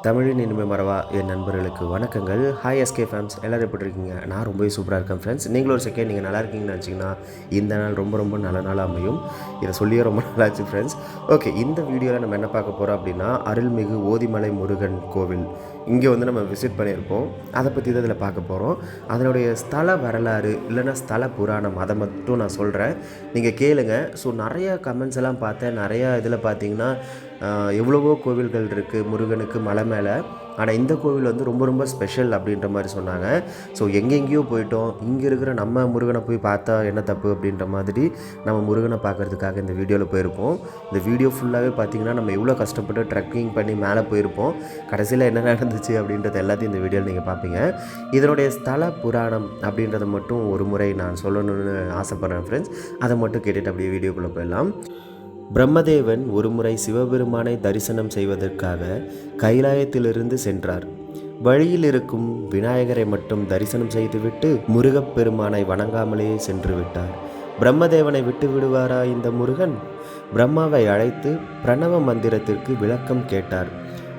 தமிழின் இனிமை மறவா என் நண்பர்களுக்கு வணக்கங்கள். ஹாய் எஸ்கே ஃபேம்ஸ், எல்லோரும் எப்படி இருக்கீங்க? நான் ரொம்பவே சூப்பராக இருக்கேன் ஃப்ரெண்ட்ஸ். நீங்களும் ஒரு செகண்ட் நீங்கள் நல்லா இருக்கீங்கன்னு நினச்சிங்கன்னா இந்த நாள் ரொம்ப ரொம்ப நல்ல நாளாக அமையும். இதை சொல்லியே ரொம்ப நல்லாச்சு ஃப்ரெண்ட்ஸ். ஓகே, இந்த வீடியோவில் நம்ம என்ன பார்க்க போகிறோம் அப்படின்னா, அருள்மிகு ஓதிமலை முருகன் கோவில் இங்கே நம்ம விசிட் பண்ணியிருப்போம். அதை பற்றி தான் இதில் பார்க்க போகிறோம். அதனுடைய ஸ்தல வரலாறு இல்லைன்னா ஸ்தல புராணம் அதை மட்டும் நான் சொல்கிறேன், நீங்கள் கேளுங்க. ஸோ நிறைய கமெண்ட்ஸ் எல்லாம் பார்த்தேன். நிறையா இதில் பார்த்தீங்கன்னா எவ்வளவோ கோவில்கள் இருக்குது முருகனுக்கு மலை மேலே, ஆனால் இந்த கோவில் ரொம்ப ரொம்ப ஸ்பெஷல் அப்படின்ற மாதிரி சொன்னாங்க. ஸோ எங்கெங்கேயோ போயிட்டோம், இங்கே இருக்கிற நம்ம முருகனை போய் பார்த்தா என்ன தப்பு அப்படின்ற மாதிரி நம்ம முருகனை பார்க்குறதுக்காக இந்த வீடியோவில் போயிருப்போம். இந்த வீடியோ ஃபுல்லாகவே பார்த்திங்கன்னா நம்ம எவ்வளோ கஷ்டப்பட்டு ட்ரெக்கிங் பண்ணி மேலே போயிருப்போம். கடைசியில் என்ன நடந்துச்சு அப்படின்றது எல்லாத்தையும் இந்த வீடியோவில் நீங்கள் பார்ப்பீங்க. இதனுடைய ஸ்தல புராணம் அப்படின்றத மட்டும் ஒரு முறை நான் சொல்லணும்னு ஆசைப்பட்றேன் ஃப்ரெண்ட்ஸ். அதை மட்டும் கேட்டுட்டு அப்படியே வீடியோக்குள்ளே போயிடலாம். பிரம்மதேவன் ஒருமுறை சிவபெருமானை தரிசனம் செய்வதற்காக கைலாயத்திலிருந்து சென்றார். வழியில் இருக்கும் விநாயகரை மட்டும் தரிசனம் செய்துவிட்டு முருகப்பெருமானை வணங்காமலேயே சென்று விட்டார். பிரம்மதேவனை விட்டு விடுவாரா இந்த முருகன்? பிரம்மாவை அழைத்து பிரணவ மந்திரத்திற்கு விளக்கம் கேட்டார்.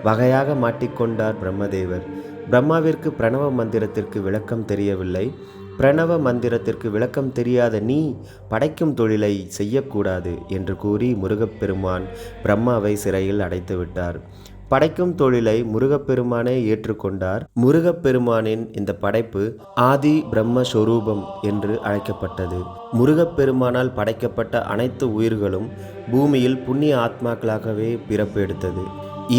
வகையாக மாட்டிக்கொண்டார் பிரம்மதேவர். பிரம்மாவிற்கு பிரணவ மந்திரத்திற்கு விளக்கம் தெரியவில்லை. பிரணவ மந்திரத்திற்கு விளக்கம் தெரியாத நீ படைக்கும் தொழிலை செய்யக்கூடாது என்று கூறி முருகப்பெருமான் பிரம்மாவை சிறையில் அடைத்து விட்டார். படைக்கும் தொழிலை முருகப்பெருமானே ஏற்றுக்கொண்டார். முருகப்பெருமானின் இந்த படைப்பு ஆதி பிரம்மஸ்வரூபம் என்று அழைக்கப்பட்டது. முருகப்பெருமானால் படைக்கப்பட்ட அனைத்து உயிர்களும் பூமியில் புண்ணிய ஆத்மாக்களாகவே பிறப்பு எடுத்தது.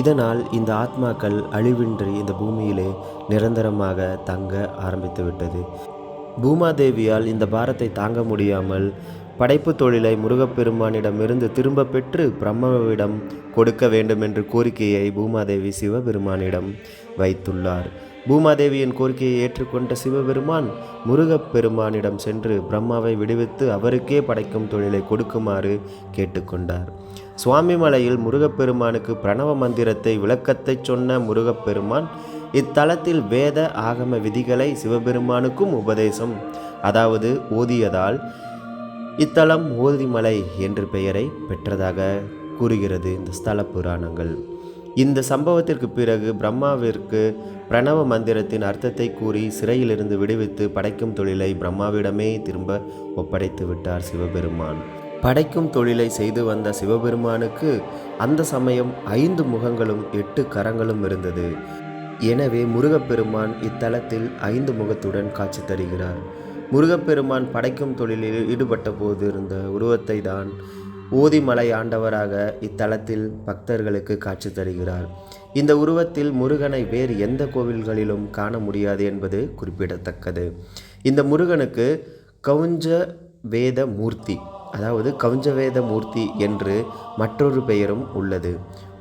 இதனால் இந்த ஆத்மாக்கள் அழிவின்றி இந்த பூமியிலே நிரந்தரமாக தங்க ஆரம்பித்து விட்டது. பூமாதேவியால் இந்த பாரத்தை தாங்க முடியாமல் படைப்பு தொழிலை முருகப்பெருமானிடமிருந்து திரும்ப பெற்று பிரம்மாவிடம் கொடுக்க வேண்டும் என்ற கோரிக்கையை பூமாதேவி சிவபெருமானிடம் வைத்துள்ளார். பூமாதேவியின் கோரிக்கையை ஏற்றுக்கொண்ட சிவபெருமான் முருகப்பெருமானிடம் சென்று பிரம்மாவை விடுவித்து அவருக்கே படைக்கும் தொழிலை கொடுக்குமாறு கேட்டுக்கொண்டார். சுவாமிமலையில் முருகப்பெருமானுக்கு பிரணவ மந்திரத்தை விளக்கத்தை சொன்ன முருகப்பெருமான் இத்தலத்தில் வேத ஆகம விதிகளை சிவபெருமானுக்கும் உபதேசம் அதாவது ஓதியதால் இத்தலம் ஓதிமலை என்ற பெயரை பெற்றதாக கூறுகிறது இந்த ஸ்தல புராணங்கள். இந்த சம்பவத்திற்கு பிறகு பிரம்மாவிற்கு பிரணவ மந்திரத்தின் அர்த்தத்தை கூறி சிறையிலிருந்து விடுவித்து படைக்கும் தொழிலை பிரம்மாவிடமே திரும்ப ஒப்படைத்து விட்டார் சிவபெருமான். படைக்கும் தொழிலை செய்து வந்த சிவபெருமானுக்கு அந்த சமயம் 5 முகங்களும் 8 கரங்களும் இருந்தது. எனவே முருகப்பெருமான் இத்தலத்தில் 5 முகத்துடன் காட்சி தருகிறார். முருகப்பெருமான் படைக்கும் தொழிலில் ஈடுபட்ட போது இருந்த உருவத்தை தான் ஓதிமலை ஆண்டவராக இத்தலத்தில் பக்தர்களுக்கு காட்சி தருகிறார். இந்த உருவத்தில் முருகனை வேறு எந்த கோவில்களிலும் காண முடியாது என்பது குறிப்பிடத்தக்கது. இந்த முருகனுக்கு கவுஞ்ச வேத மூர்த்தி அதாவது கவுஞ்சவேத மூர்த்தி என்று மற்றொரு பெயரும் உள்ளது.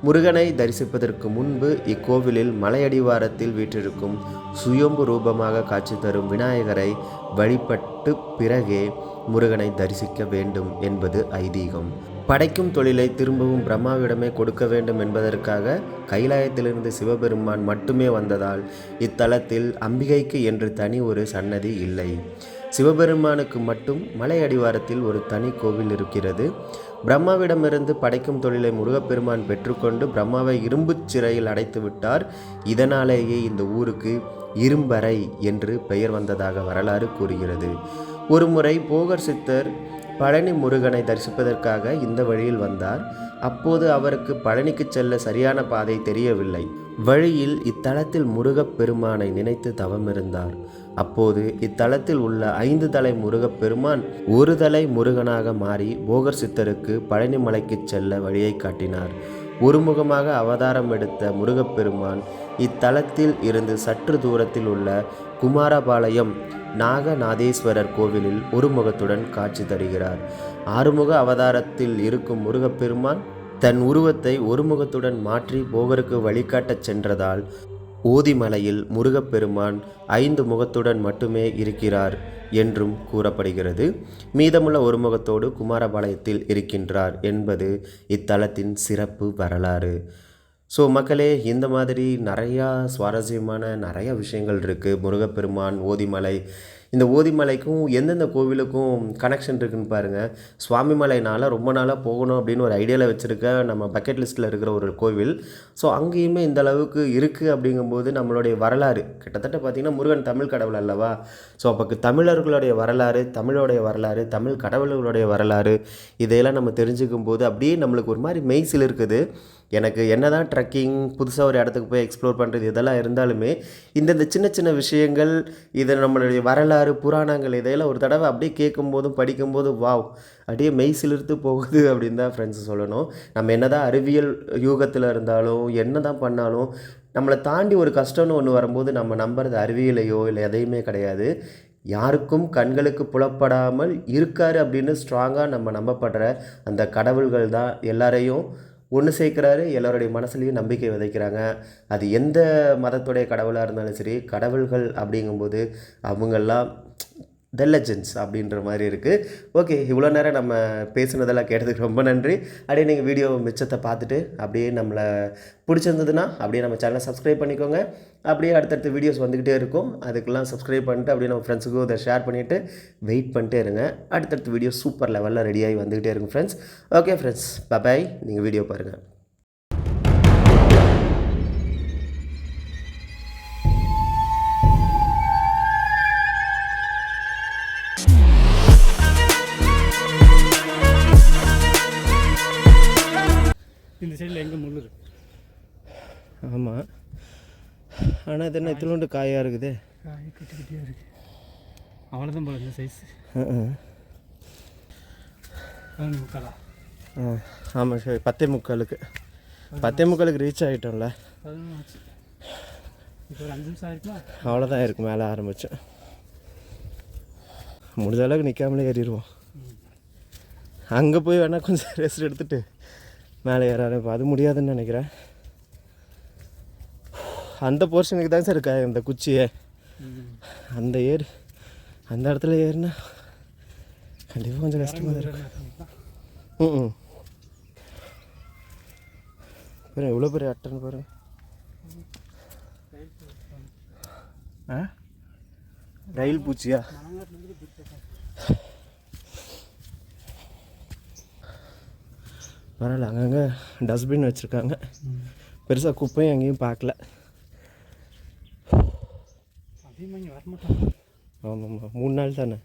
முருகனை தரிசிப்பதற்கு முன்பு இக்கோவிலில் மலையடிவாரத்தில் வீற்றிருக்கும் சுயம்பு ரூபமாக காட்சி தரும் விநாயகரை வழிபட்டு பிறகே முருகனை தரிசிக்க வேண்டும் என்பது ஐதீகம். படைக்கும் தொழிலை திரும்பவும் பிரம்மாவிடமே கொடுக்க வேண்டும் என்பதற்காக கைலாயத்திலிருந்து சிவபெருமான் மட்டுமே வந்ததால் இத்தலத்தில் அம்பிகைக்கு என்று தனி ஒரு சன்னதி இல்லை. சிவபெருமானுக்கு மட்டும் மலை அடிவாரத்தில் ஒரு தனி கோவில் இருக்கிறது. பிரம்மாவிடமிருந்து படைக்கும் தொழிலை முருகப்பெருமான் பெற்றுக்கொண்டு பிரம்மாவை இரும்புச் சிறையில் அடைத்து விட்டார். இதனாலேயே இந்த ஊருக்கு இரும்பறை என்று பெயர் வந்ததாக வரலாறு கூறுகிறது. ஒருமுறை போகர் சித்தர் பழனி முருகனை தரிசிப்பதற்காக இந்த வழியில் வந்தார். அப்போது அவருக்கு பழனிக்கு செல்ல சரியான பாதை தெரியவில்லை. வழியில் இத்தலத்தில் முருகப்பெருமானை நினைத்து தவமிருந்தார். அப்போது இத்தலத்தில் உள்ள 5 தலை முருகப்பெருமான் ஒரு தலை முருகனாக மாறி போகர் சித்தருக்கு பழனி மலைக்கு செல்ல வழியை காட்டினார். ஒருமுகமாக அவதாரம் எடுத்த முருகப்பெருமான் இத்தலத்தில் இருந்து சற்று தூரத்தில் உள்ள குமாரபாளையம் நாகநாதேஸ்வரர் கோவிலில் ஒரு முகத்துடன் காட்சி தருகிறார். ஆறுமுக அவதாரத்தில் இருக்கும் முருகப்பெருமான் தன் உருவத்தை ஒரு முகத்துடன் மாற்றி போகருக்கு வழிகாட்டச் சென்றதால் ஓதிமலையில் முருகப்பெருமான் 5 முகத்துடன் மட்டுமே இருக்கிறார் என்றும் கூறப்படுகிறது. மீதமுள்ள ஒரு முகத்தோடு குமாரபாளையத்தில் இருக்கின்றார் என்பது இத்தலத்தின் சிறப்பு வரலாறு. ஸோ மக்களே, இந்த மாதிரி நிறையா சுவாரஸ்யமான நிறைய விஷயங்கள் இருக்குது. முருகப்பெருமான் ஓதிமலை இந்த ஓதிமலைக்கும் எந்தெந்த கோவிலுக்கும் கனெக்ஷன் இருக்குதுன்னு பாருங்கள். சுவாமிமலைனால் ரொம்ப நாளாக போகணும் அப்படின்னு ஒரு ஐடியாவில் வச்சுருக்க நம்ம பக்கெட் லிஸ்ட்டில் இருக்கிற ஒரு கோவில். ஸோ அங்கேயுமே இந்த அளவுக்கு இருக்குது அப்படிங்கும்போது நம்மளுடைய வரலாறு கிட்டத்தட்ட பார்த்திங்கன்னா முருகன் தமிழ் கடவுள் அல்லவா. ஸோ அப்போ தமிழர்களுடைய வரலாறு, தமிழோடைய வரலாறு, தமிழ் கடவுள்களுடைய வரலாறு இதையெல்லாம் நம்ம தெரிஞ்சுக்கும் போது அப்படியே நம்மளுக்கு ஒரு மாதிரி மெய்சில் இருக்குது. எனக்கு என்ன தான் ட்ரெக்கிங் புதுசாக ஒரு இடத்துக்கு போய் எக்ஸ்ப்ளோர் பண்ணுறது இதெல்லாம் இருந்தாலுமே இந்த சின்ன சின்ன விஷயங்கள் இதை நம்மளுடைய வரலாறு புராணங்கள் இதையெல்லாம் ஒரு தடவை அப்படியே கேட்கும்போதும் படிக்கும்போதும் வாவ் அப்படியே மெய் சிலிர்த்து போகுது அப்படின்னு தான் ஃப்ரெண்ட்ஸ் சொல்லணும். நம்ம என்ன தான் அறிவியல் யூகத்தில் இருந்தாலும் என்ன தான் பண்ணாலும் நம்மளை தாண்டி ஒரு கஷ்டம்னு ஒன்று வரும்போது நம்ம நம்புறது அறிவியலையோ இல்லை எதையுமே கிடையாது. யாருக்கும் கண்களுக்கு புலப்படாமல் இருக்காரு அப்படின்னு ஸ்ட்ராங்காக நம்ம நம்பப்படுற அந்த கடவுள்கள் தான் எல்லாரையும் ஒன்று சேர்க்குறாரு. எல்லோருடைய மனசுலேயும் நம்பிக்கை விதைக்கிறாங்க. அது எந்த மதத்துடைய கடவுளாக இருந்தாலும் சரி, கடவுள்கள் அப்படிங்கும்போது அவங்கெல்லாம் த லெஜெண்ட்ஸ் அப்படின்ற மாதிரி இருக்குது. ஓகே, இவ்வளோ நேரம் நம்ம பேசுனதெல்லாம் கேட்டதுக்கு ரொம்ப நன்றி. அப்படியே நீங்கள் வீடியோ மிச்சத்தை பார்த்துட்டு அப்படியே நம்மளை பிடிச்சிருந்ததுன்னா அப்படியே நம்ம சேனலை சப்ஸ்கிரைப் பண்ணிக்கோங்க. அப்படியே அடுத்தடுத்த வீடியோஸ் வந்துக்கிட்டே இருக்கும். அதுக்கெல்லாம் சப்ஸ்கிரைப் பண்ணிட்டு அப்படியே நம்ம ஃப்ரெண்ட்ஸுக்கும் அதை ஷேர் பண்ணிவிட்டு வெயிட் பண்ணிட்டே இருங்க. அடுத்தடுத்த வீடியோ சூப்பர் லெவலில் ரெடியாகி வந்துக்கிட்டே இருக்கும் ஃப்ரெண்ட்ஸ். ஓகே ஃப்ரெண்ட்ஸ், பாய். நீங்கள் வீடியோ பாருங்கள். இந்த சைடில் எங்கே முள் இருக்கு? ஆமாம், ஆனால் இது என்ன இத்திலோண்டு காயாக இருக்குது? காய் கட்டி கட்டியாக இருக்குது. அவ்வளோதான் போல இந்த சைஸ். முக்காலா? ஆமாம் சரி, 10:45க்கு ரீச் ஆகிட்டோம்ல. 11 ஆச்சு. இப்போ ஒரு 5 நிமிஷம் ஆகிருக்குமா? அவ்வளோதான் இருக்குது. மேலே ஆரம்பித்தேன். முடிஞ்ச அளவுக்கு நிற்காமலே ஏறிடுவோம். அங்கே போய் வேணால் கொஞ்சம் ரெஸ்ட் எடுத்துகிட்டு மேலே ஏறாரு. இப்போ அது முடியாதுன்னு நினைக்கிறேன். அந்த போர்ஷனுக்கு தான் சார் இருக்கா இந்த குச்சியை. அந்த அந்த இடத்துல ஏறினா கண்டிப்பாக கொஞ்சம் கஷ்டமாக தான் இருக்கும். எவ்வளோ பெரிய அட்டன் பாருங்க. ரயில் பூச்சியா? பரவாயில்ல, அங்கங்கே டஸ்ட்பின் வச்சுருக்காங்க. பெருசாக குப்பையும் எங்கேயும் பார்க்கல. ஆமாம்மா, 3 நாள் தானே.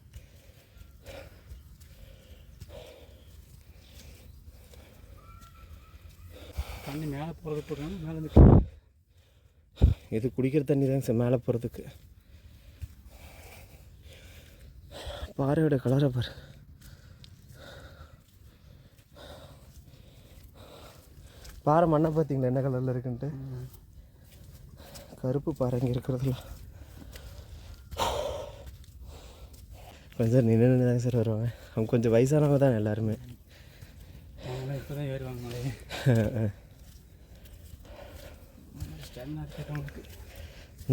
தண்ணி மேலே போகிறது போடுறாங்க. மேலே இது குடிக்கிற தண்ணி தாங்க சார் மேலே போகிறதுக்கு. பாறையோட கலரை பாரு. பாறை மண்ணை பார்த்தீங்களா என்ன கலரில் இருக்குன்ட்டு? கருப்பு பாறை இங்கே இருக்கிறதுலாம். கொஞ்சம் நின்று தாங்க சார் வருவாங்க. அவங்க கொஞ்சம் வயசானவங்க தான் எல்லாருமே. இப்போ தான் ஏறுவாங்க மலையே.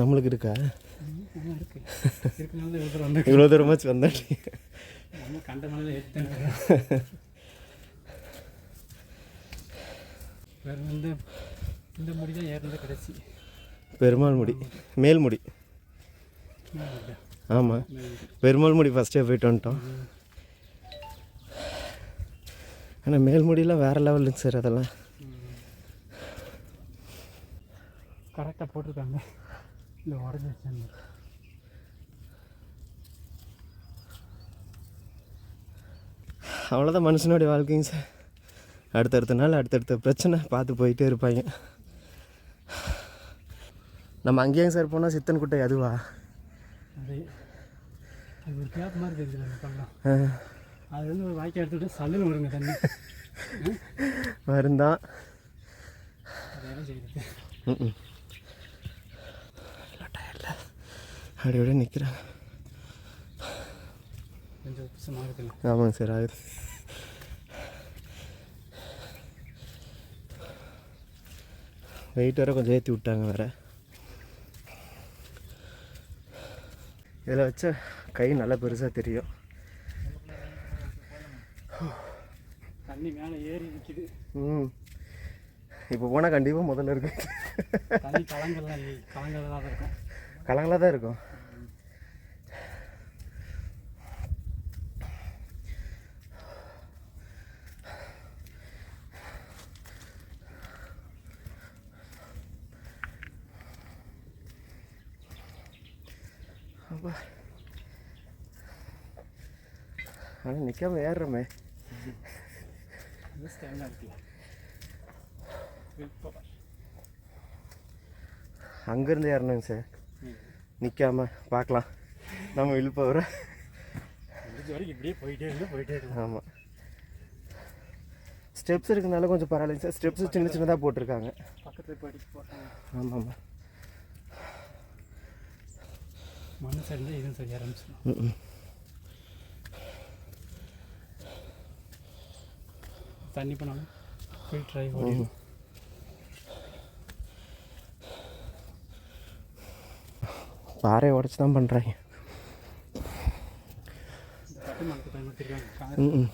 நம்மளுக்கு இருக்கா? இருக்குனால இவ்வளோ தூரமாச்சு வந்தாட்டி நம்ம கண்ட மலையில் ஏற்றுட்டேன். வேறு இந்த முடி தான் ஏறினது கடைசி. பெருமாள் முடி, மேல்முடி. ஆமாம், பெருமாள் முடி ஃபஸ்ட்டே போய்ட்டு வந்துட்டோம். ஆனால் மேல்முடியெலாம் வேறு லெவலுங்க சார். அதெல்லாம் கரெக்டாக போட்டிருக்காங்க. இல்லை உடஞ்சி வச்சாங்க. அவ்வளோதான் மனுஷனுடைய வாழ்க்கைங்க சார். அடுத்தடுத்த நாள் அடுத்தடுத்த பிரச்சனை பார்த்து போயிட்டே இருப்பாங்க. நம்ம அங்கேயும் சார் போனால் சித்தன் குட்டை அதுவா? அது ஒரு கேப் மாதிரி தெரியுது அந்த பள்ளம். அது வந்து ஒரு வாய்க்கால் எடுத்துக்கிட்டு சல்லுன்னு வருங்க தண்ணி. வருந்தான் அதெல்லாம் செய்யுது. அப்படியோட நிற்கிறாங்க. கொஞ்சம் உப்புசமாக இருக்குங்க. ஆமாங்க சார், ஆகுது. வெயிட் வேறு கொஞ்சம் ஏற்றி விட்டாங்க வேறு. இதில் வச்ச கை நல்லா பெருசாக தெரியும். தண்ணி மேலே ஏறி நிற்கிது. இப்போ போனால் கண்டிப்பாக முதல்ல இருக்கு. தண்ணி கலங்கள்லாம் கலங்களாக தான் இருக்கும். கலங்களாக தான் இருக்கும். அப்பா ஆனால் நிற்காம ஏறுறோமே. அங்கேருந்து ஏறணுங்க சார், நிற்காம பார்க்கலாம் நம்ம இழுப்ப வர. இப்படியே போயிட்டே ஆமாம், ஸ்டெப்ஸ் இருக்கிறதுனால கொஞ்சம் பரவாயில்லைங்க சார். ஸ்டெப்ஸு சின்ன சின்னதாக போட்டிருக்காங்க பக்கத்தில் போயிட்டு போட்டாங்க. ஆமாம் ஆமாம், மண்ணு சரி இதுவும் சரி ஆரம்பிச்சிடும். தண்ணி பண்ணாலும் ஃபில்டர் ஆகி ஓடிடும். பாறையை உடச்சி தான் பண்ணுறாங்க. கட்டுமானத்தை பயன்படுத்திருக்காங்க.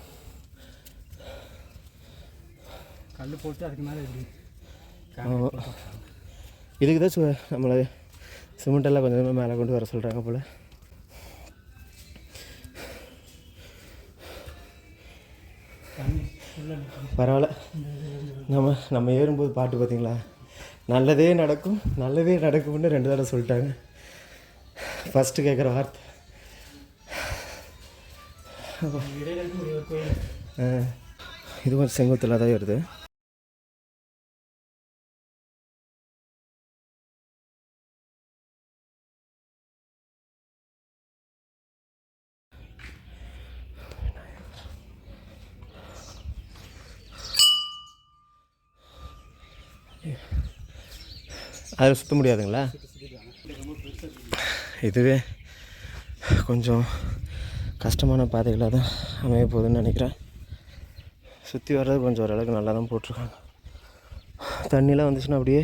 கல் போட்டு அதுக்கு மேலே இப்படி இதுக்கு தான் நம்மளை சிமெண்டெல்லாம் கொஞ்சம் மேலே கொண்டு வர சொல்கிறாங்க போல். பரவாயில்ல, நம்ம ஏறும்போது பாட்டு பார்த்தீங்களா, நல்லதே நடக்கும் நல்லதே நடக்கும்னு 2 தடவை சொல்லிட்டாங்க. ஃபஸ்ட்டு கேட்குற வார்த்தை இது கொஞ்சம் செங்குத்தில் தான் வருது. அதில் சுற்ற முடியாதுங்களா? இதுவே கொஞ்சம் கஷ்டமான பாதைகளாக தான் அமைய போகுதுன்னு நினைக்கிறேன். சுற்றி வர்றது கொஞ்சம் ஓரளவுக்கு நல்லா தான் போட்டிருக்காங்க. தண்ணிலாம் வந்துச்சுன்னா அப்படியே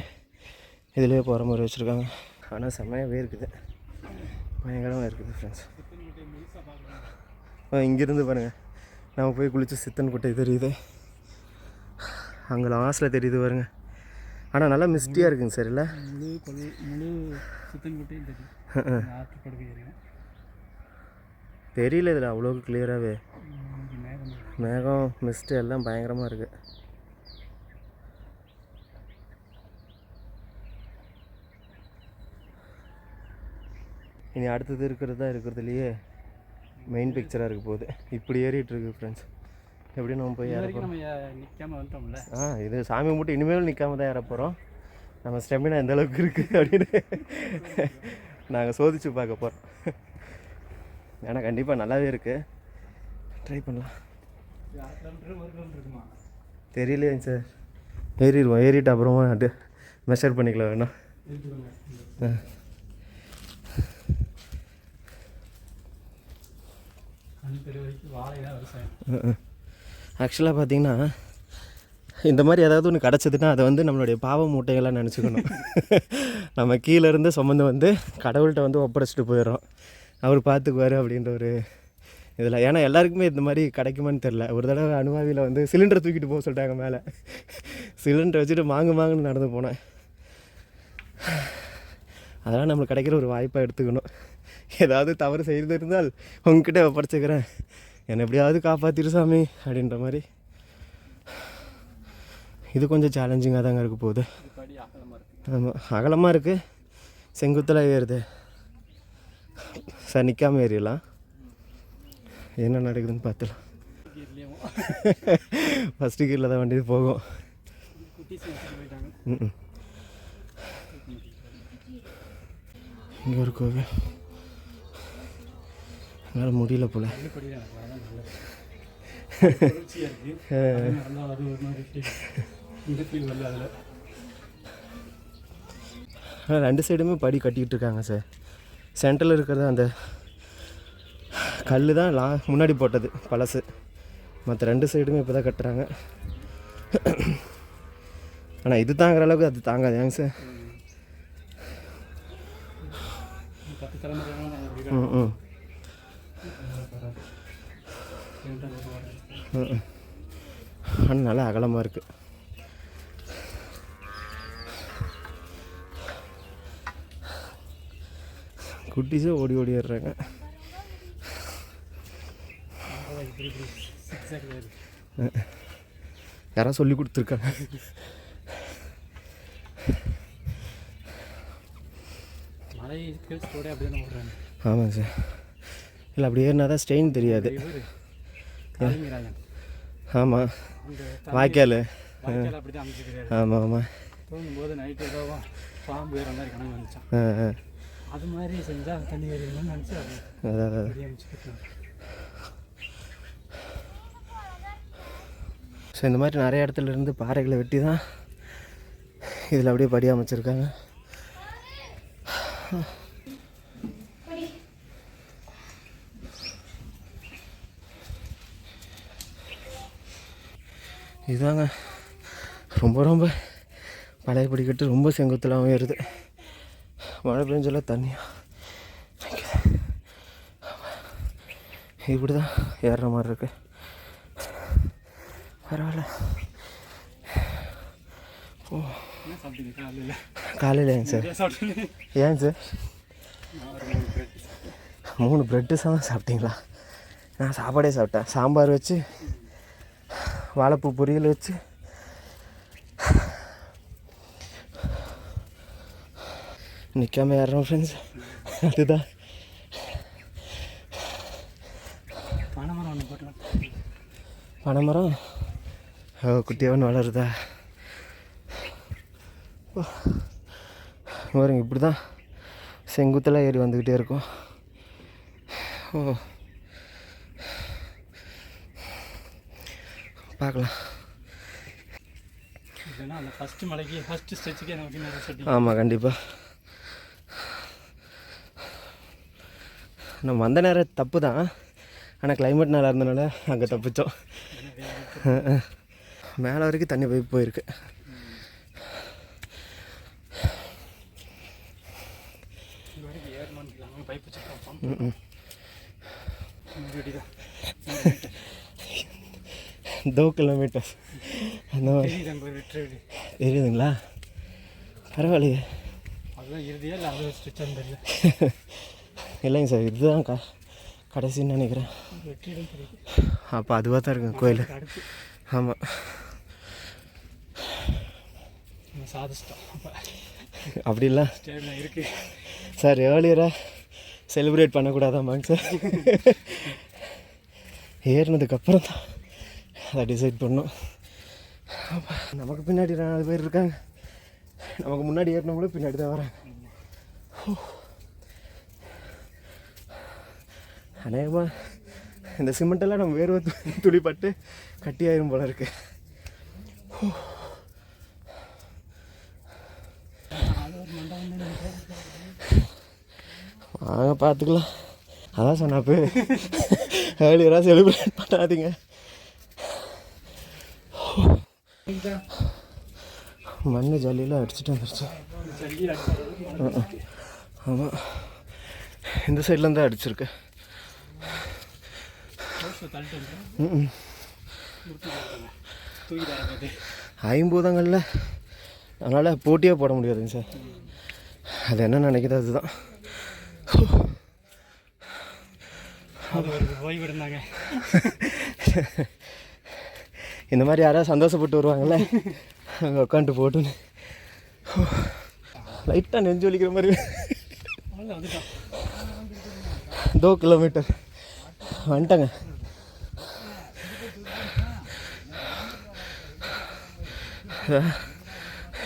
இதிலே போகிற மாதிரி வச்சுருக்காங்க. ஆனால் செம்மையாகவே இருக்குது, பயங்கரமாக இருக்குது ஃப்ரெண்ட்ஸ். இங்கேருந்து பாருங்கள், நம்ம போய் குளித்து சித்தன் குட்டை தெரியுது, அங்கே லாஸ்ட்டில் தெரியுது பாருங்க. ஆனால் நல்லா மிஸ்டியாக இருக்குங்க சார். இல்லை முழு சித்தன்குட்டையும் தெரியும். தெரியல இதில் அவ்வளோக்கு கிளியராகவே. மேகம் மிஸ்ட்டு எல்லாம் பயங்கரமாக இருக்குது. இனி அடுத்தது இருக்கிறதுலையே மெயின் பிக்சராக இருக்க போகுது. இப்படி ஏறிட்டு இருக்கு ஃப்ரெண்ட்ஸ். எப்படி நம்ம போய் நிற்காம வந்துட்டோம்ல. இது சாமி மட்டும் இனிமேல் நிற்காம தான் ஏற போகிறோம். நம்ம ஸ்டெமினா எந்த அளவுக்கு இருக்குது அப்படின்னு நாங்கள் சோதித்து பார்க்க போகிறோம். ஏன்னா கண்டிப்பாக நல்லாவே இருக்குது, ட்ரை பண்ணலாம். தெரியலையேங்க சார், ஏறிடுவோம். ஏறிட்டு அப்புறமா அது மெஷர் பண்ணிக்கலாம் வேணா. ஆக்சுவலாக பார்த்தீங்கன்னா இந்த மாதிரி ஏதாவது ஒன்று கிடச்சதுன்னா அதை வந்து நம்மளுடைய பாவ மூட்டைகளாக நினச்சிக்கணும். நம்ம கீழேருந்து சுமந்து கடவுள்கிட்ட வந்து ஒப்படைச்சிட்டு போயிடுறோம், அவர் பார்த்துக்குவார் அப்படின்ற ஒரு இதில். ஏன்னா எல்லாருக்குமே இந்த மாதிரி கிடைக்குமான்னு தெரில. ஒரு தடவை அனுபவியில் வந்து சிலிண்டரை தூக்கிட்டு போக சொல்லிட்டாங்க மேலே. சிலிண்டரை வச்சுட்டு மாங்குன்னு நடந்து போனேன். அதெல்லாம் நம்மளுக்கு கிடைக்கிற ஒரு வாய்ப்பாக எடுத்துக்கணும். ஏதாவது தவறு செய்து இருந்தால் உங்ககிட்ட ஒப்படைச்சிக்கிறேன், என்னை எப்படியாவது காப்பாற்றிடு சாமி அப்படின்ற மாதிரி. இது கொஞ்சம் சேலஞ்சிங்காக தாங்க இருக்க போகுது. ஆமாம், அகலமாக இருக்குது, செங்குத்தில் ஏறுது சார். நிற்காமல் ஏறிடலாம், என்ன நடக்குதுன்னு பார்த்துலாம். ஃபஸ்ட்டு கீரில் தான் வண்டி போகும். இங்கே ஒரு கோவில், என்னால் முடியல போல. ஆனால் 2 சைடுமே படி கட்டிக்கிட்டு இருக்காங்க சார். சென்டரில் இருக்கிறது அந்த கல் தான் முன்னாடி போட்டது பழசு. மற்ற 2 சைடுமே இப்போ தான் கட்டுறாங்க. ஆனால் இது தாங்குற அளவுக்கு அது தாங்காது ஏங்க சார். ஆனால் நல்லா அகலமாக இருக்குது. குட்டிஸே ஓடி ஏறுறாங்க. யாராவது சொல்லி கொடுத்துருக்காங்க. மழை அப்படியே ஓடுறாங்க. ஆமாங்க சார். இல்லை அப்படி ஏறினா தான் ஸ்ட்ரெயின் தெரியாது. இவர் காளிங்கராஜன் ஆமாம், அந்த வாய்க்கால். வாய்க்கால் அப்படி தான் அமைச்சிக்கிறாரு. ஆமாம் ஆமாம். தூங்கும்போது நைட்டு ஏதோ பாம்பு வேறு மாதிரி கனவு வந்துச்சான். அது மாதிரி செஞ்சால் தண்ணி ஏறிடணும்னு நினச்சி அது அதான் பெரிய அமைச்சுக்கிட்டாங்க. ஸோ இந்த மாதிரி நிறைய இடத்துல இருந்து பாறைகளை வெட்டி தான் இதில் அப்படியே படி அமைச்சிருக்காங்க. இதுதாங்க ரொம்ப ரொம்ப பழைய படிக்கட்டு, ரொம்ப செங்குத்தலாகவும் ஏறுது. மழை பெஞ்செல்லாம் தண்ணியாக இப்படி தான் ஏறுற மாதிரி இருக்குது. பரவாயில்ல. ஓ, என்ன சாப்பிட்டீங்க காலையில்? காலையில் ஏங்க சார்? சாப்பிட்டேன். ஏன் சார்? 3 ப்ரெட்டு சாப்பிட்டீங்களா? நான் சாப்பாடே சாப்பிட்டேன். சாம்பார் வச்சு, வாழைப்பூ பொரியல் வச்சு, நிற்காம ஏறுறோம் ஃப்ரெண்ட்ஸ். அதுதான் பனைமரம் ஒன்று போட்டலாம். பனைமரம் குட்டியாவன் வளருதா? பாருங்க, இப்படி தான் செங்குத்தெல்லாம் ஏறி வந்துக்கிட்டே இருக்கும். ஓ, பார்க்கலாம். இல்லைன்னா அந்த ஃபஸ்ட்டு மலைக்கு ஃபஸ்ட்டு ஸ்டெச்சுக்கே நமக்கு நிறைய செட்டி. ஆமாம், கண்டிப்பாக. நம்ம வந்த நேரம் தப்பு தான், ஆனால் கிளைமேட் நல்லா இருந்தனால அங்கே தப்பிச்சோம். மேலே வரைக்கும் தண்ணி பைப் போயிருக்கு. இங்கே வரைக்கும் ஏறணும்னு இல்லாமல் பைப் வச்சுருக்கோம். ம் தான் 2 கிலோமீட்டர்ஸ் அந்த மாதிரி தெரியுதுங்களா? பரவாயில்லையே. அதுதான் இறுதியாக இல்லை அது ஸ்டிச்சாக தெரியல. இல்லைங்க சார், இதுதான் கடைசின்னு நினைக்கிறேன். வெற்றிடம் தெரியுது. அப்போ அதுவாக தான் இருக்குங்க கோயில். அடுத்து ஆமாம், நம்ம சாதிச்சிட்டோம். அப்படிலாம் ஸ்டேபிளாக இருக்குது சார். ஏர்லியராக செலிப்ரேட் பண்ணக்கூடாதாமாங்க சார்? ஏறினதுக்கப்புறம் தான் அதை டிசைட் பண்ணோம். நமக்கு பின்னாடி 4 பேர் இருக்காங்க. நமக்கு முன்னாடி ஏறினவங்களும் பின்னாடி தான் வராங்க. அநேகமாக இந்த சிமெண்ட்டெல்லாம் நம்ம வேர்வை துளிப்பட்டு கட்டியாயிரும் போல இருக்கு. வாங்க பார்த்துக்கலாம். அதான் சொன்னப்போ ஏர்லியராக செலிப்ரேட் பண்ணாதீங்க. மண்ணு ஜல்லியெல்லாம் அடிச்சுட்டு வந்துருச்சு. ஆமாம், இந்த சைட்லேருந்து தான் அடிச்சிருக்கு. ஐம்பூதங்களில் அதனால் போட்டியாக போட முடியாதுங்க சார். அது என்ன நினைக்கிது அதுதான். ஓய்விடுந்தாங்க. இந்த மாதிரி யாராவது சந்தோஷப்பட்டு வருவாங்கள்ல, அங்கே உட்காந்துட்டு போட்டுன்னு லைட்டாக நெஞ்சு வலிக்கிற மாதிரி. 2 கிலோமீட்டர் வந்துட்டேங்க.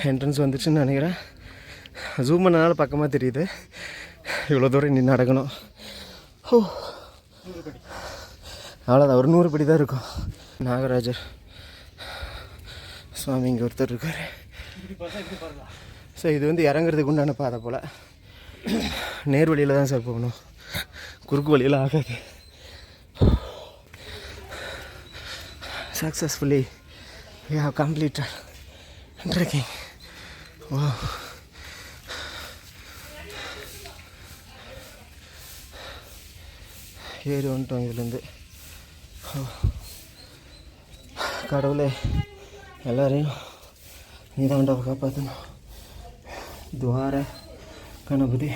என்ட்ரன்ஸ் வந்துச்சுன்னு நினைக்கிறேன். ஜூம் பண்ணனால பக்கமாக தெரியுது. இவ்வளோ தூரம் நீ நடக்கணும். அவ்வளோதான், ஒரு 100 படி தான் இருக்கும். நாகராஜர் சுவாமி இங்கே ஒருத்தர் இருக்கார். சார் இது வந்து இறங்குறதுக்கு உண்டான பாதை போல். நேர் வழியில் தான் சார் போகணும், குறுக்கு வழியில் ஆகாது. Successfully we have completed trekking. Wow. ஏறி வந்துட்டோம் இதுலேருந்து. கடவுளே, எல்லாரையும் நீ தாண்டா காப்பாற்றணும். துவார கணபதி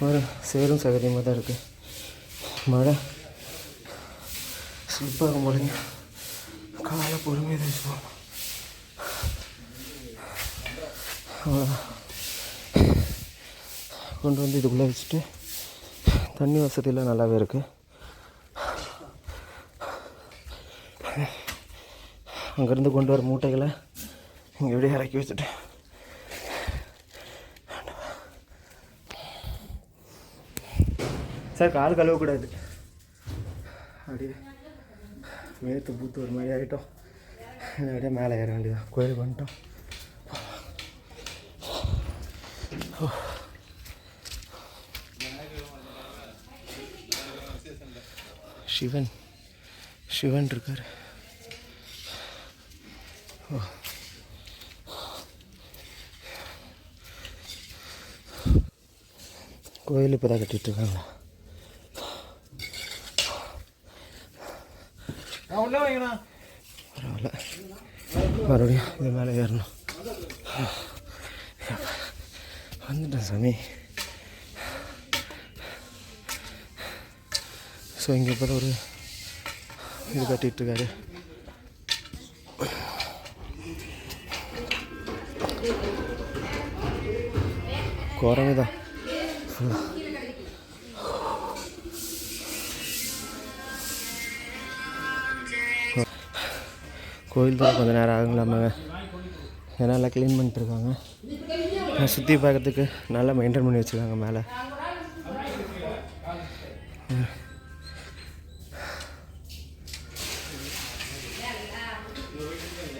ஒரு சேரும் சகதியமாக தான் இருக்குது. மழை ஸ்லிப்பாக முடிஞ்ச காலை பொறுமையாக தான் போகணும். அவ்வளோதான். கொண்டு வந்து இதுக்குள்ளே வச்சுட்டு தண்ணி வசதியெலாம் நல்லாவே இருக்குது. அங்கேருந்து கொண்டு வர மூட்டைகளை இங்கே எப்படியே இறக்கி வச்சுட்டு சார் கால் கழுவக்கூடாது. அப்படியே மேத்து பூத்து ஒரு மாதிரி ஆகிட்டோம். அப்படியே மேலே ஏற வேண்டியதான். கோயிலுக்கு வந்துட்டோம். சிவன் இருக்கார். கோயில் இப்போ தான் கட்டிகிட்ருக்காங்களா? பரவாயில்ல, மறுபடியும் இது மேலே ஏறணும். வந்துட்டேன் சாமி. ஸோ இங்கே இப்போ தான் ஒரு இது கட்டிகிட்ருக்காரு. குரங்கு தான் கோயில் தான் கொஞ்சம் நேரம் ஆகுங்களாமாங்க. ஏன்னா எல்லாம் க்ளீன் பண்ணிட்டுருக்காங்க. சுற்றி பார்க்கறதுக்கு நல்லா மெயின்டைன் பண்ணி வச்சுருக்காங்க மேலே.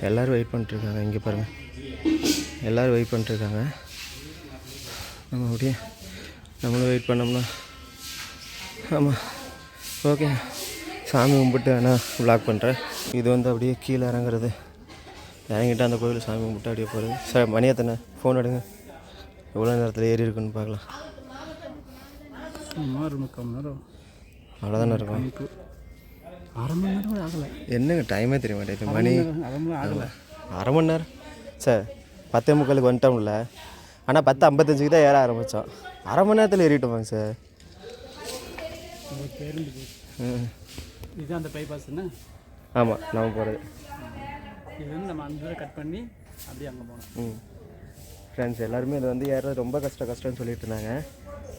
எல்லோரும் வெயிட் பண்ணிட்டுருக்காங்க. இங்கே பாருங்கள், எல்லோரும் வெயிட் பண்ணிட்டுருக்காங்க. நம்ம அப்படியே நம்மளும் வெயிட் பண்ணோம்னா ஆமாம் ஓகே. சாமி கும்பிட்டு ஆனால் வ்ளாக் பண்ணுறேன். இது வந்து அப்படியே கீழே இறங்குறது. இறங்கிட்டு அந்த கோயில் சாமி கும்பிட்டு அப்படியே போகிறது. சார் மணி எத்தனை? ஃபோன் எடுங்க, எவ்வளோ நேரத்தில் ஏறி இருக்குன்னு பார்க்கலாம். அவ்வளோதானே இருக்கும். அரை மணி நேரம் கூட ஆகலை. என்னங்க டைமே தெரிய மாட்டேங்குது. மணி ஆகலை. அரை மணி நேரம் சார். 10:45 வந்துட்டோம்ல. ஆனால் 10:55 தான் ஏற ஆரம்பித்தோம். அரை மணி நேரத்தில் ஏறிட்டோமாங்க சார். இதுதான் அந்த பைபாஸ்ன்னு. ஆமாம், நம்ம போகிறது இது வந்து நம்ம அந்த கட் பண்ணி அப்படியே அங்கே போனோம். ஃப்ரெண்ட்ஸ் எல்லாருமே இது வந்து ஏறது ரொம்ப கஷ்டம்னு சொல்லிட்டு இருந்தாங்க.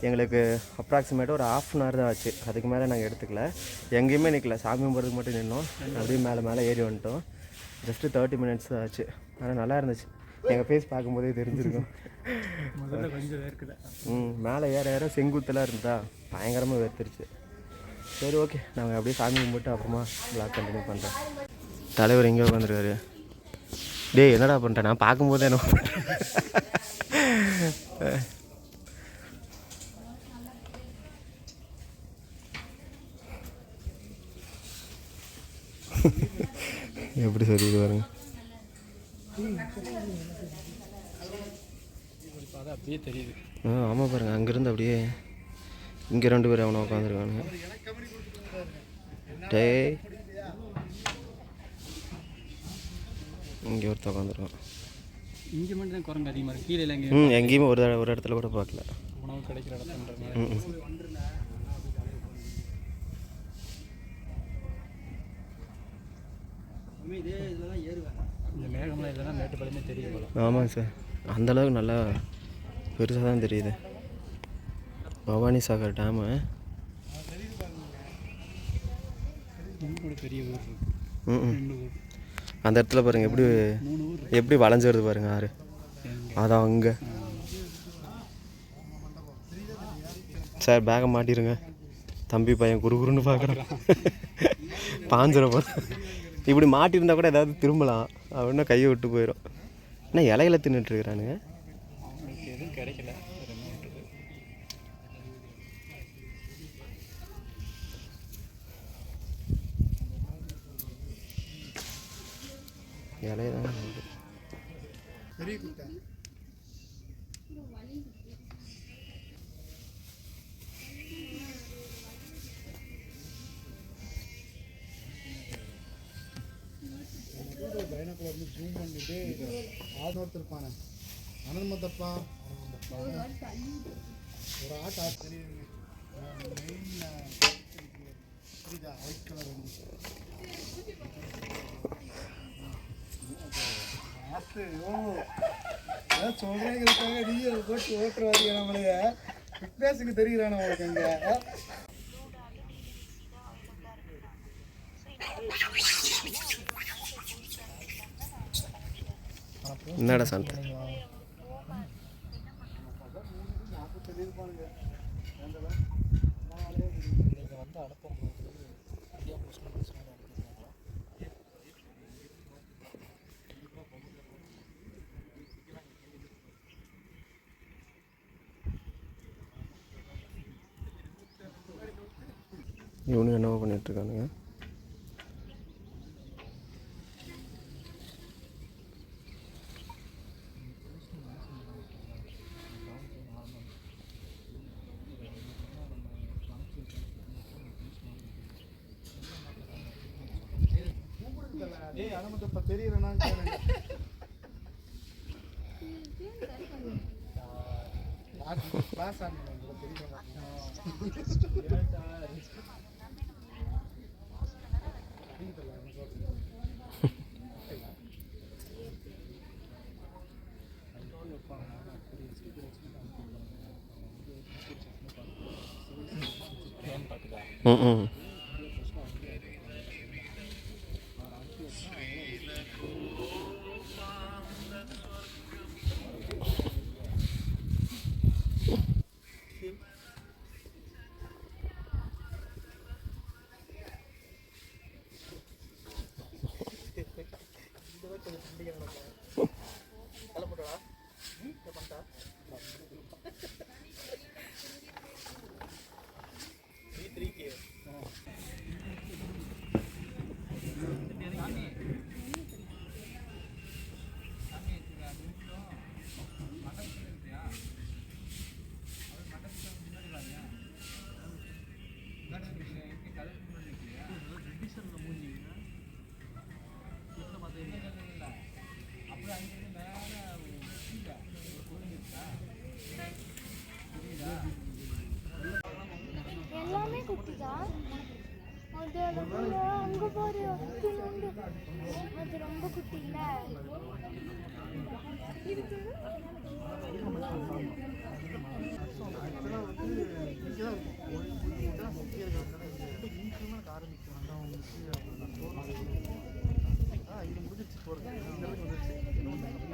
எங்களுக்கு அப்ராக்சிமேட்டாக ஒரு 1/2 அன் ஹவர் தான் ஆச்சு. அதுக்கு மேலே நாங்கள் எடுத்துக்கல. எங்கேயுமே நிற்கல, சாமி கும்பிட்றதுக்கு மட்டும் நின்னோம். அப்படியே மேலே ஏறி வந்துட்டோம். ஜஸ்ட்டு 30 மினிட்ஸ் தான் ஆச்சு. ஆனால் நல்லா இருந்துச்சு. எங்கள் ஃபேஸ் பார்க்கும்போதே தெரிஞ்சிருக்கும். முதல்ல கொஞ்சம் வேர்க்குது. மேலே ஏற செங்குத்தெல்லாம் இருந்தா பயங்கரமாக வேர்த்துருச்சு. சரி ஓகே, நாங்கள் அப்படியே சாமி கும்பிட்டு அப்புறமா வ்ளாக் கண்டினியூ பண்ணுறேன். தலைவர் எங்கே உட்காந்துருக்காரு? டேய் என்னடா பண்ணுறேன்? நான் பார்க்கும்போதே என்ன எப்படி சொல்லிது பாருங்க. அப்படியே தெரியுது. ஆமாம் பாருங்க, அங்கேருந்து அப்படியே இங்கே 2 பேர் அவனை உட்காந்துருக்கானுங்க. டேய் இங்கே ஒருத்தர் உட்காந்துருக்கான். இங்கே மட்டும் தான் குரங்கு அதிகமாக இருக்குது. கீழே எங்கே எங்கேயுமே ஒரு இடத்துல கூட பார்க்கல. உணவு கிடைக்கிற இடத்துல இந்த மேகம்லாம் இல்லைன்னா மேட்டுப்பாளையமே தெரியும் போல. ஆமாங்க சார், அந்தளவுக்கு நல்லா பெருசாக தான் தெரியுது. பவானி சாகர் டேமு பெரிய ஊர் இருக்குது. அந்த இடத்துல பாருங்கள் எப்படி வளைஞ்சு வருது பாருங்கள் ஆறு. அதான் அங்கே சார் பேக்கை மாட்டிருங்க. தம்பி பையன் குறுகுறுன்னு பார்க்குறான். பாஞ்சிர போகிற இப்படி மாட்டியிருந்தா கூட ஏதாவது திரும்பலாம். அப்படின்னா கையை விட்டு போயிடும். ஏன்னா இலையில தின்னுட்டுருக்குறானுங்க. எதுவும் கிடைக்கல. இலையதான் பைனாக்குலர் ஜூம் பண்ணிட்டு ஆதோர்த்திருப்பானே அனந்தப்ப ஒரு ஆட்ட தெரியுங்க. மெயின் புரியுதா? ஒயிட் கலர் வந்து சொல்றேங்கிறதுக்காக நீ போட்டு ஓட்டுருவாங்க நம்மளைய. பேசுங்க தெரியுறானே உங்களுக்கு இங்க. என்னடா சண்டை? இவனு என்னவோ பண்ணிட்டு இருக்கானுங்க. டேய் அனுமதி இப்ப தெரியுறேனா கேளுங்க. கிளாஸ் ஆடுங்க தெரியுறேனா. ம். எல்லாமே குட்டிதான். அது அங்கே பாரு குட்டிலுண்டு. அது ரொம்ப குட்டி இல்லை.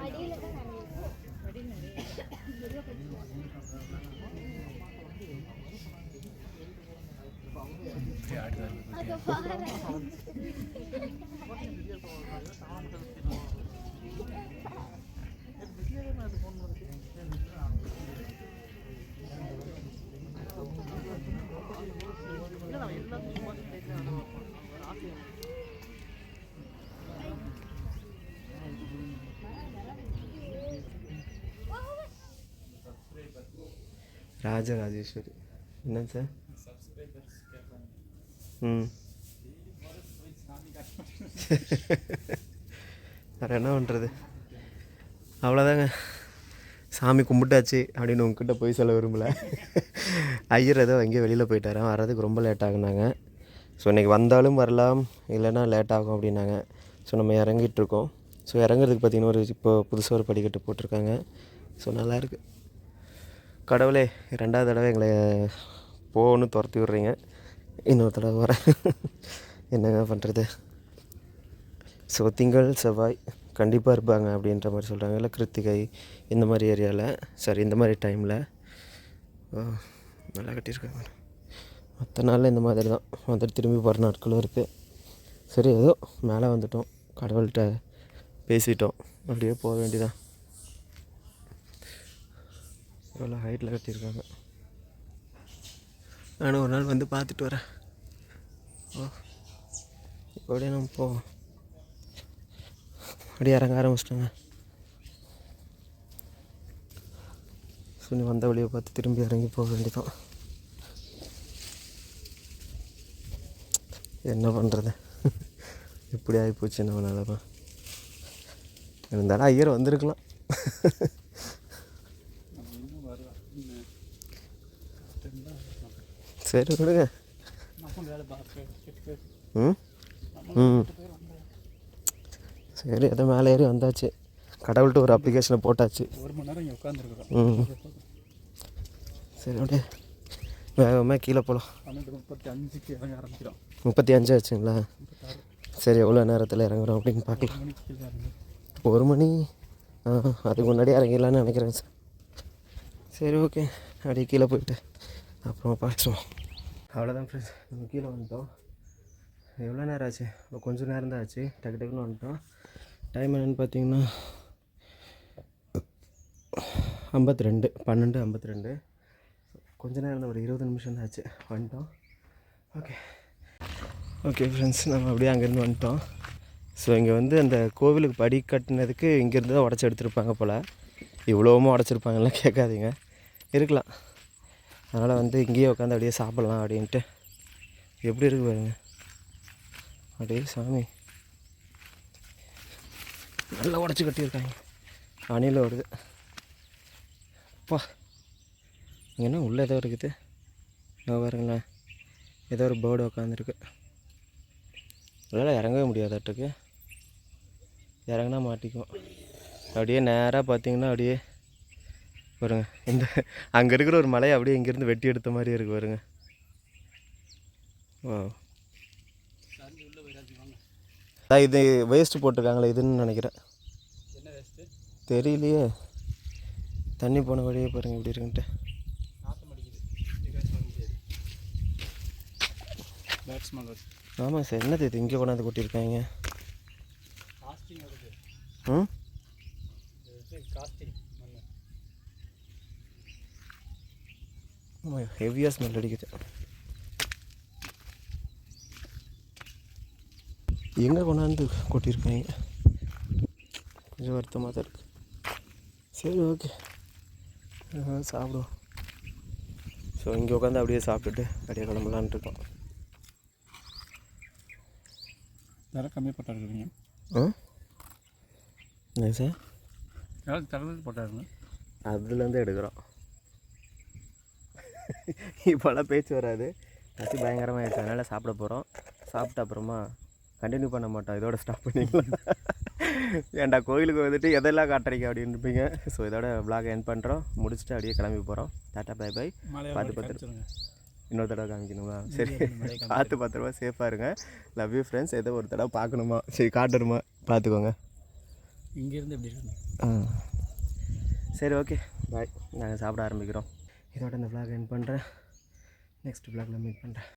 அடியில் தான் அது பாரு. ராஜராஜேஸ்வரி என்னங்க சார்? ம். வேறு என்ன பண்ணுறது? அவ்வளோதாங்க. சாமி கும்பிட்டாச்சு அப்படின்னு உங்ககிட்ட போய் சொல்ல விரும்பலை. ஐயர் ஏதோ எங்கேயோ வெளியில் போயிட்டாராம், வர்றதுக்கு ரொம்ப லேட் ஆகுனாங்க. ஸோ இன்றைக்கி வந்தாலும் வரலாம், இல்லைன்னா லேட் ஆகும் அப்படின்னாங்க. ஸோ நம்ம இறங்கிட்டுருக்கோம். ஸோ இறங்குறதுக்கு பார்த்திங்கன்னா ஒரு இப்போ புதுசாக ஒரு படிக்கட்டு போட்டிருக்காங்க. ஸோ நல்லாயிருக்கு. கடவுளே, 2வது தடவை எங்களை போகணுன்னு துரத்தி விட்றீங்க. இன்னொரு தடவை வரேன். என்னங்க பண்ணுறது? ஸோ திங்கள் செவ்வாய் கண்டிப்பாக இருப்பாங்க அப்படின்ற மாதிரி சொல்கிறாங்க. இல்லை கிருத்திகை இந்த மாதிரி ஏரியாவில், சரி இந்த மாதிரி டைமில் நல்லா கட்டியிருக்காங்க. மற்ற நாளில் இந்த மாதிரி தான் வந்துட்டு திரும்பி போகிற நாட்களும் இருக்குது. சரி ஏதோ மேலே வந்துட்டோம், கடவுள்கிட்ட பேசிட்டோம், அப்படியே போக வேண்டியதான். எவ்வளோ ஹைட்டில் கட்டியிருக்காங்க. நானும் ஒரு நாள் வந்து பார்த்துட்டு வரேன். ஓ இப்போடைய நம்ம போவோம். அப்படியே இறங்க ஆரம்பிச்சிட்டோங்க. சுனி வந்த வழியை பார்த்து திரும்பி இறங்கி போக வேண்டியதான். என்ன பண்ணுறது, இப்படி ஆகிப்போச்சு நம்ம நிலமை. இருந்தாலும் ஐயர் வந்திருக்கலாம். சரி விடுங்க. ம் ம் சரி, எதோ மேலே ஏறி வந்தாச்சு. கடவுள்கிட்ட ஒரு அப்ளிகேஷனை போட்டாச்சு. 1 மணி நேரம் இங்கே உட்காந்துருக்குறோம். ம் சரி அப்படியே வேகமாக கீழே போகலாம். 12:35க்கு இறங்க ஆரம்பிக்கிறோம். 35 ஆச்சுங்களா? சரி எவ்வளோ நேரத்தில் இறங்குறோம் அப்படின்னு பார்க்கலாம். 1 மணிக்கு கீழே இறங்கு. 1 மணி அதுக்கு முன்னாடி இறங்கிடலான்னு நினைக்கிறேங்க சார். சரி ஓகே, அப்படியே கீழே போயிட்டு அப்புறமா பார்த்துருவோம். அவ்வளோதான் ஃப்ரெண்ட்ஸ், நம்ம கீழே வந்துட்டோம். எவ்வளோ நேரம் ஆச்சு? கொஞ்சம் நேரம் தான் ஆச்சு. டக்கு டக்குன்னு வந்துட்டோம். டைம் என்னென்னு பார்த்தீங்கன்னா 52 12:52. கொஞ்சம் நேரம் தான், ஒரு 20 நிமிஷம் தான் ஆச்சு. வந்துட்டோம். ஓகே ஃப்ரெண்ட்ஸ், நம்ம அப்படியே அங்கேருந்து வந்துட்டோம். ஸோ இங்கே வந்து அந்த கோவிலுக்கு படி கட்டினதுக்கு இங்கேருந்து தான் உடச்சி எடுத்துருப்பாங்க போல். இவ்வளோவும் உடச்சிருப்பாங்கலாம் கேட்காதீங்க, இருக்கலாம். அதனால் வந்து இங்கேயே உட்காந்து அப்படியே சாப்பிட்லாம் அப்படின்ட்டு. எப்படி இருக்கு பாருங்க, அப்படியே சாமி நல்லா உடச்சி கட்டியிருக்காங்க. அணியில் வருது. அப்பா, இங்கே என்ன உள்ளே ஏதோ இருக்குது. பாருங்களேன், ஏதோ ஒரு பேர்டு உட்காந்துருக்கு. அதனால் இறங்கவே முடியாதாட்டுக்கு. இறங்கினா மாட்டிக்கும். அப்படியே நேராக பார்த்தீங்கன்னா அப்படியே பாருங்க, இந்த அங்கே இருக்கிற ஒரு மலையை அப்படியே இங்கேருந்து வெட்டி எடுத்த மாதிரி இருக்குது பாருங்க. இது வேஸ்ட்டு போட்டிருக்காங்களே, இதுன்னு நினைக்கிறேன். தெரியலையே, தண்ணி போன வழியே பாருங்கள் இப்படி இருக்குன்ட்டு. ஆமாம் சார், என்னது இது இங்கே கொண்டாந்து கொட்டியிருக்காங்க? ம், ஆமாம், ஹெவியாக ஸ்மெல் அடிக்குது. எங்கே கொண்டாந்து கொட்டியிருக்காங்க? கொஞ்சம் வருத்தமாக தான் இருக்குது. சரி ஓகே, சாப்பிடுவோம். ஸோ இங்கே உட்காந்து அப்படியே சாப்பிட்டுட்டு அப்படியே கிளம்பலான்ட்டு இருக்கோம். விலை கம்மியாக போட்டாருங்க. என்ன சார்? எவ்வளோ தரது போட்டாருங்க? அதுலேருந்து எடுக்கிறோம். இப்போல்லாம் பேச்சு வராது, பசி பயங்கரமாக ஆயிடுச்சு. அதனால் சாப்பிட போகிறோம். சாப்பிட்ட அப்புறமா கண்டினியூ பண்ண மாட்டோம், இதோட ஸ்டாப் பண்ணிக்கலாம். ஏன்டா கோயிலுக்கு வந்துட்டு எதெல்லாம் காட்டுறீங்க அப்படின்னு இருப்பீங்க. ஸோ இதோட vlog எண்ட் பண்ணுறோம். முடிச்சுட்டு அப்படியே கிளம்பி போகிறோம். Tata bye bye. பார்த்து இன்னொரு தடவை காமிக்கணுமா? சரி, பார்த்து பத்திரமா சேஃபாக இருங்க. Love you friends. ஏதோ ஒரு தடவை பார்க்கணுமா, சரி காட்டணுமா பார்த்துக்கோங்க. இங்கேருந்து எப்படி இருக்கு? சரி ஓகே பாய். நாங்கள் சாப்பிட ஆரம்பிக்கிறோம். இதோட இந்த vlog எண்ட் பண்ணுறேன். நெக்ஸ்ட் vlogல மீட் பண்ணுறேன்.